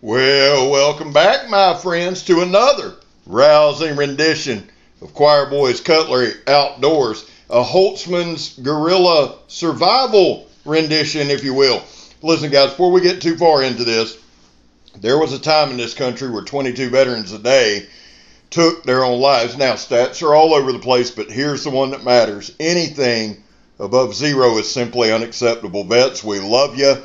Well, welcome back, my friends, to another rousing rendition of Choir Boys Cutlery Outdoors, a Holtzman'S Guerrilla Survival rendition, if you will. Listen, guys, before we get too far into this, there was a time in this country where 22 veterans a day took their own lives. Now, stats are all over the place, but here's the one that matters. Anything above zero is simply unacceptable. Vets, we love you.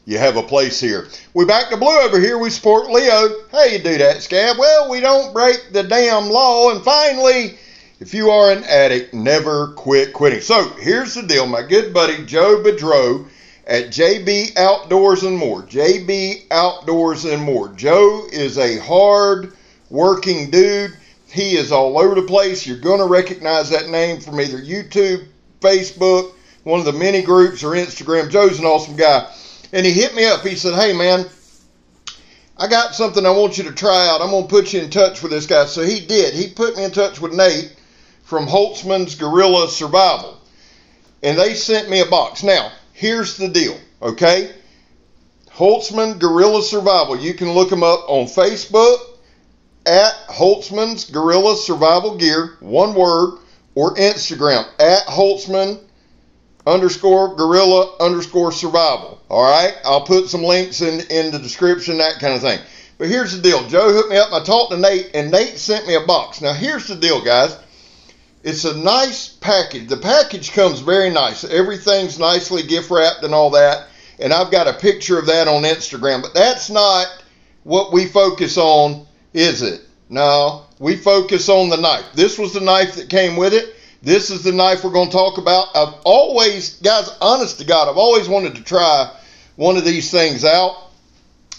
You have a place here. We back to blue over here. We support Leo. How you do that, Scab? Well, we don't break the damn law. And finally, if you are an addict, never quit quitting. So here's the deal. My good buddy Joe Bedreau at JB Outdoors and More. JB Outdoors and More. Joe is a hard working dude. He is all over the place. You're going to recognize that name from either YouTube, Facebook, one of the many groups, or Instagram. Joe's an awesome guy. And he hit me up. He said, hey, man, I got something I want you to try out. I'm going to put you in touch with this guy. So he did. He put me in touch with Nate from Holtzman'S Guerrilla Survival. And they sent me a box. Now, here's the deal, okay? Holtzman Guerrilla Survival. You can look them up on Facebook at Holtzman'S Guerrilla Survival Gear, one word, or Instagram at Holtzman_Guerrilla_Survival. All right, I'll put some links in the description, that kind of thing. But here's the deal. Joe hooked me up. I talked to Nate, and Nate sent me a box. Now, here's the deal, guys. It's a nice package. The package comes very nice. Everything's nicely gift wrapped and all that. And I've got a picture of that on Instagram. But that's not what we focus on, is it? No, we focus on the knife. This was the knife that came with it. This is the knife we're going to talk about. I've always, guys, honest to God, I've always wanted to try one of these things out.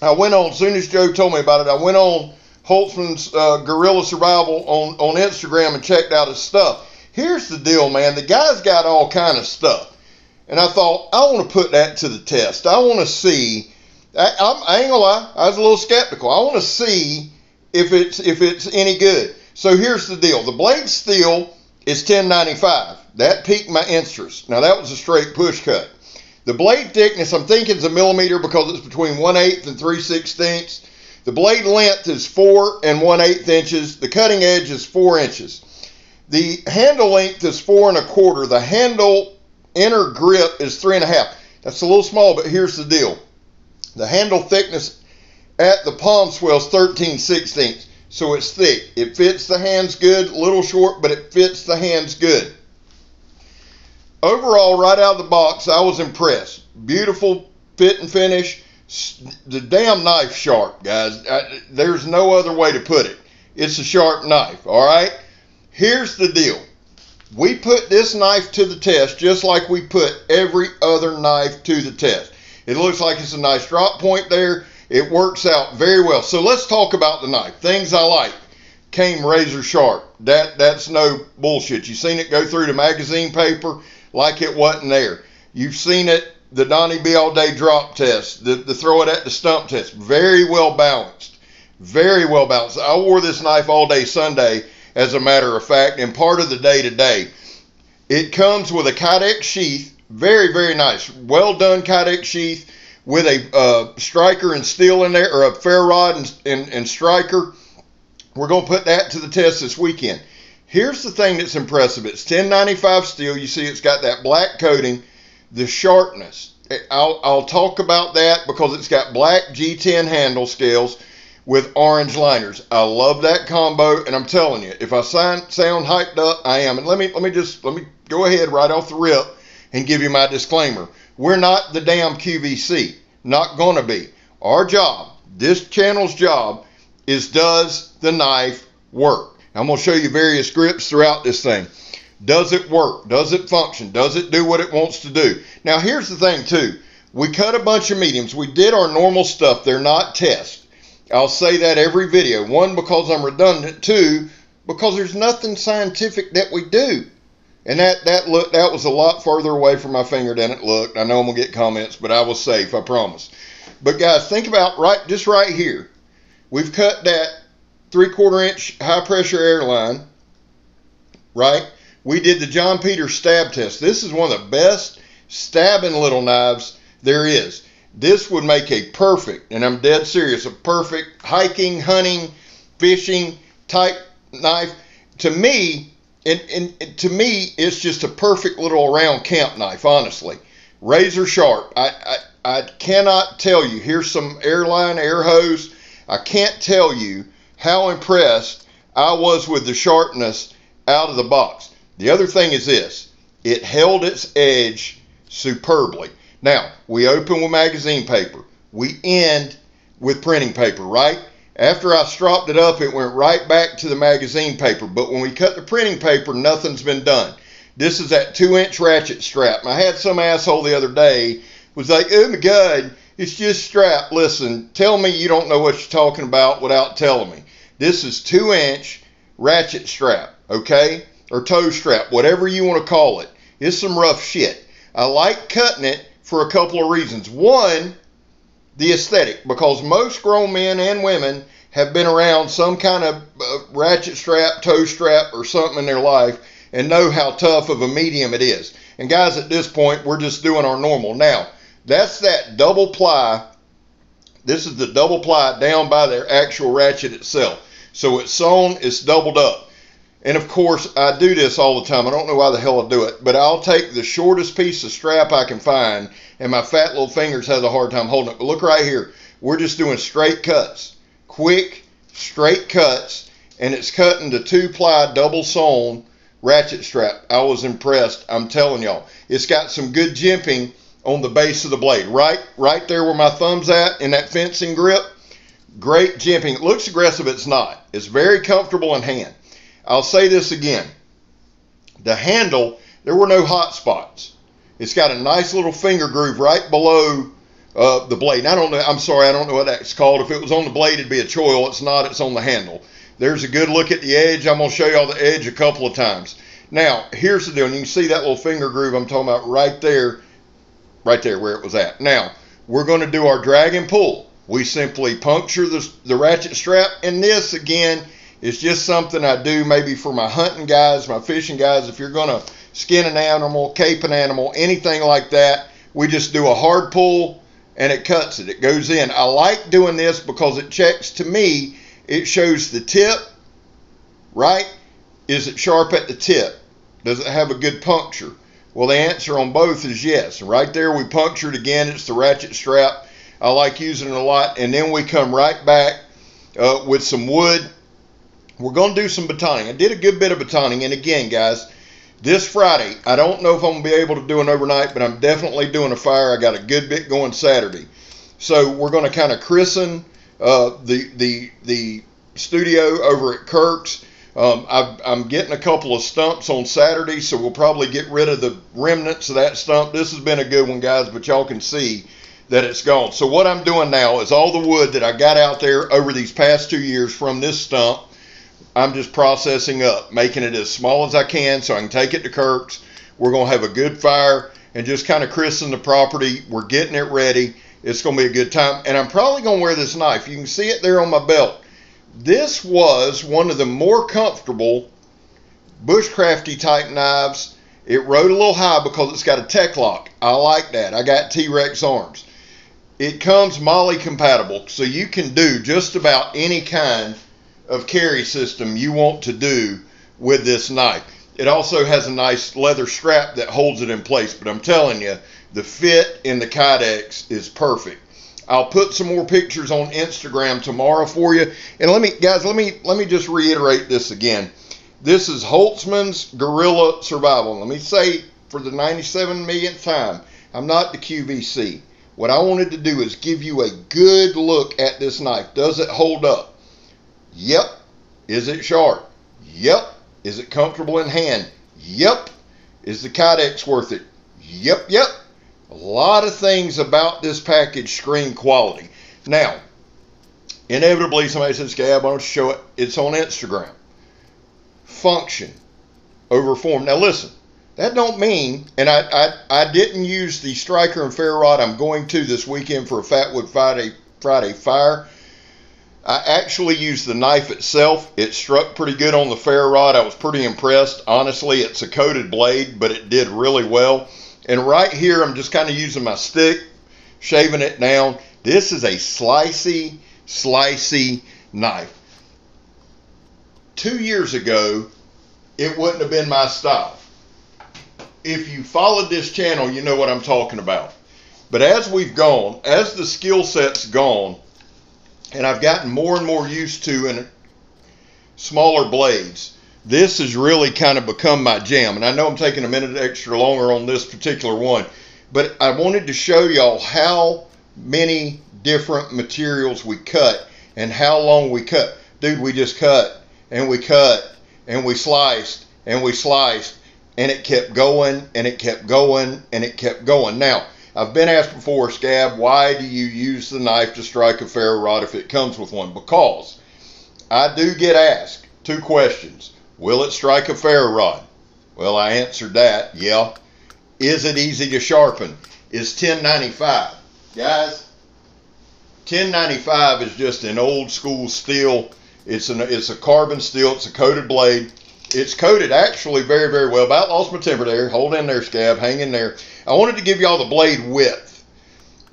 I went on, as soon as Joe told me about it, I went on Holtzman'S Guerrilla Survival on Instagram and checked out his stuff. Here's the deal, man. The guy's got all kind of stuff. And I thought, I want to put that to the test. I want to see, I ain't going to lie, I was a little skeptical. I want to see if it's any good. So here's the deal. The blade steel is $10.95. That piqued my interest. Now, that was a straight push cut. The blade thickness, I'm thinking, is a millimeter because it's between 1/8 and 3/16. The blade length is 4 1/8 inches. The cutting edge is 4 inches. The handle length is 4 1/4. The handle inner grip is 3 1/2. That's a little small, but here's the deal. The handle thickness at the palm swell is 13/16. So it's thick. It fits the hands good, a little short, but it fits the hands good. Overall, right out of the box, I was impressed. Beautiful fit and finish. The damn knife sharp, guys. There's no other way to put it. It's a sharp knife, all right? Here's the deal. We put this knife to the test just like we put every other knife to the test. It looks like it's a nice drop point there. It works out very well. So let's talk about the knife. Things I like. Came razor sharp. That's no bullshit. You've seen it go through the magazine paper like it wasn't there. You've seen it, the Donnie B all day drop test, the throw it at the stump test. Very well balanced. Very well balanced. I wore this knife all day Sunday, as a matter of fact, and part of the day today. It comes with a Kydex sheath. Very, very nice. Well done Kydex sheath, with a striker and steel in there, or a ferro rod and striker. We're going to put that to the test this weekend. Here's the thing that's impressive. It's $10.95 steel. You see it's got that black coating. The sharpness. I'll talk about that because it's got black G10 handle scales with orange liners. I love that combo, and I'm telling you, if I sound hyped up, I am. And let me go ahead right off the rip and give you my disclaimer. We're not the damn QVC. Not going to be. Our job, this channel's job, is does the knife work? I'm going to show you various grips throughout this thing. Does it work? Does it function? Does it do what it wants to do? Now, here's the thing, too. We cut a bunch of mediums. We did our normal stuff. They're not tests. I'll say that every video. One, because I'm redundant. Two, because there's nothing scientific that we do. And that was a lot further away from my finger than it looked. I know I'm going to get comments, but I was safe, I promise. But guys, think about just right here. We've cut that 3/4 inch high pressure airline, right? We did the John Peters stab test. This is one of the best stabbing little knives there is. This would make a perfect, and I'm dead serious, a perfect hiking, hunting, fishing type knife. To me, to me, it's just a perfect little round camp knife, honestly. Razor sharp. I cannot tell you. Here's some airline air hose. I can't tell you how impressed I was with the sharpness out of the box. The other thing is this. It held its edge superbly. Now, we open with magazine paper. We end with printing paper, right? After I stropped it up, it went right back to the magazine paper. But when we cut the printing paper, nothing's been done. This is that 2-inch ratchet strap. And I had some asshole the other day was like, oh my God, it's just strap. Listen, tell me you don't know what you're talking about without telling me. This is 2-inch ratchet strap, okay? Or toe strap, whatever you want to call it. It's some rough shit. I like cutting it for a couple of reasons. One, the aesthetic, because most grown men and women have been around some kind of ratchet strap, toe strap, or something in their life and know how tough of a medium it is. And guys, at this point, we're just doing our normal. Now, that's that double ply. This is the double ply down by their actual ratchet itself. So it's sewn, it's doubled up. And of course, I do this all the time. I don't know why the hell I do it, but I'll take the shortest piece of strap I can find, and my fat little fingers have a hard time holding it. But look right here. We're just doing straight cuts. Quick, straight cuts, and it's cut into 2-ply double sewn ratchet strap. I was impressed. I'm telling y'all. It's got some good jimping on the base of the blade. Right there where my thumb's at in that fencing grip. Great jimping. It looks aggressive. It's not. It's very comfortable in hand. I'll say this again. The handle, there were no hot spots. It's got a nice little finger groove right below the blade. And I don't know. I'm sorry. I don't know what that's called. If it was on the blade, it'd be a choil. It's not. It's on the handle. There's a good look at the edge. I'm going to show y'all the edge a couple of times. Now, here's the deal. And you can see that little finger groove I'm talking about right there where it was at. Now, we're going to do our drag and pull. We simply puncture the ratchet strap. And this, again, is just something I do maybe for my hunting guys, my fishing guys. If you're going to skin an animal, cape an animal, anything like that, we just do a hard pull and it cuts it. It goes in. I like doing this because it checks, to me, it shows the tip, right? Is it sharp at the tip? Does it have a good puncture? Well, the answer on both is yes. Right there, we punctured again. It's the ratchet strap. I like using it a lot. And then we come right back with some wood. We're going to do some batoning. I did a good bit of batoning. And again, guys, this Friday, I don't know if I'm going to be able to do an overnight, but I'm definitely doing a fire. I got a good bit going Saturday. So we're going to kind of christen the studio over at Kirk's. I'm getting a couple of stumps on Saturday, so we'll probably get rid of the remnants of that stump. This has been a good one, guys, but y'all can see that it's gone. So what I'm doing now is all the wood that I got out there over these past 2 years from this stump, I'm just processing up, making it as small as I can so I can take it to Kirk's. We're going to have a good fire and just kind of christen the property. We're getting it ready. It's going to be a good time. And I'm probably going to wear this knife. You can see it there on my belt. This was one of the more comfortable bushcrafty type knives. It rode a little high because it's got a tech lock. I like that. I got T-Rex arms. It comes MOLLE compatible, so you can do just about any kind of carry system you want to do with this knife. It also has a nice leather strap that holds it in place, but I'm telling you, the fit in the Kydex is perfect. I'll put some more pictures on Instagram tomorrow for you. And let me just reiterate this again. This is Holtzman'S Gorilla Survival. Let me say for the 97 millionth time, I'm not the QVC. What I wanted to do is give you a good look at this knife. Does it hold up? Yep. Is it sharp? Yep. Is it comfortable in hand? Yep. Is the Kydex worth it? Yep. A lot of things about this package scream quality. Now, inevitably somebody says, Gab, why don't you show it? It's on Instagram. Function over form. Now listen, that don't mean, and I didn't use the striker and ferro rod. I'm going to this weekend for a Fatwood Friday fire. I actually used the knife itself. It struck pretty good on the ferro rod. I was pretty impressed. Honestly, it's a coated blade, but it did really well. And right here, I'm just kind of using my stick, shaving it down. This is a slicey knife. 2 years ago, it wouldn't have been my style. If you followed this channel, you know what I'm talking about. But as we've gone, as the skill set's gone, and I've gotten more and more used to in smaller blades, this has really kind of become my jam. And I know I'm taking a minute extra longer on this particular one, but I wanted to show y'all how many different materials we cut and how long we cut. Dude, we just cut and we cut and we sliced and we sliced, and it kept going and it kept going and it kept going. Now, I've been asked before, Scab, why do you use the knife to strike a ferro rod if it comes with one? Because I do get asked 2 questions. Will it strike a ferro rod? Well, I answered that, yeah. Is it easy to sharpen? Is 1095. Guys, 1095 is just an old school steel. It's a carbon steel. It's a coated blade. It's coated actually very, very well. About lost my temper there. Hold in there, Scab. Hang in there. I wanted to give y'all the blade width.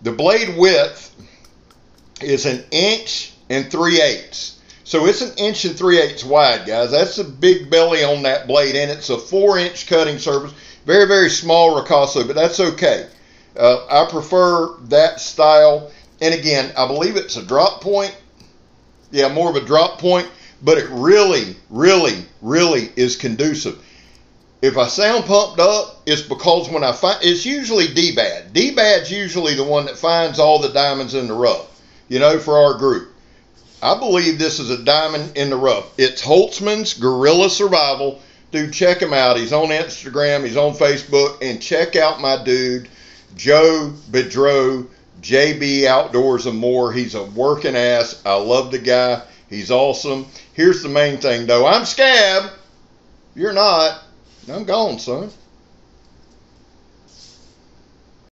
The blade width is 1 3/8 inches. So it's 1 3/8 inches wide, guys. That's a big belly on that blade, and it's a 4-inch cutting surface. Very, very small ricasso, but that's okay. I prefer that style. And again, I believe it's a drop point. Yeah, more of a drop point, but it really, really, really is conducive. If I sound pumped up, it's because when I find, it's usually D-Bad. D-Bad's usually the one that finds all the diamonds in the rough, you know, for our group. I believe this is a diamond in the rough. It's Holtzman'S Guerrilla Survival. Dude, check him out. He's on Instagram. He's on Facebook. And check out my dude, Joe Bedreau, JB Outdoors and More. He's a working ass. I love the guy. He's awesome. Here's the main thing, though. I'm Scab. You're not. I'm gone, son.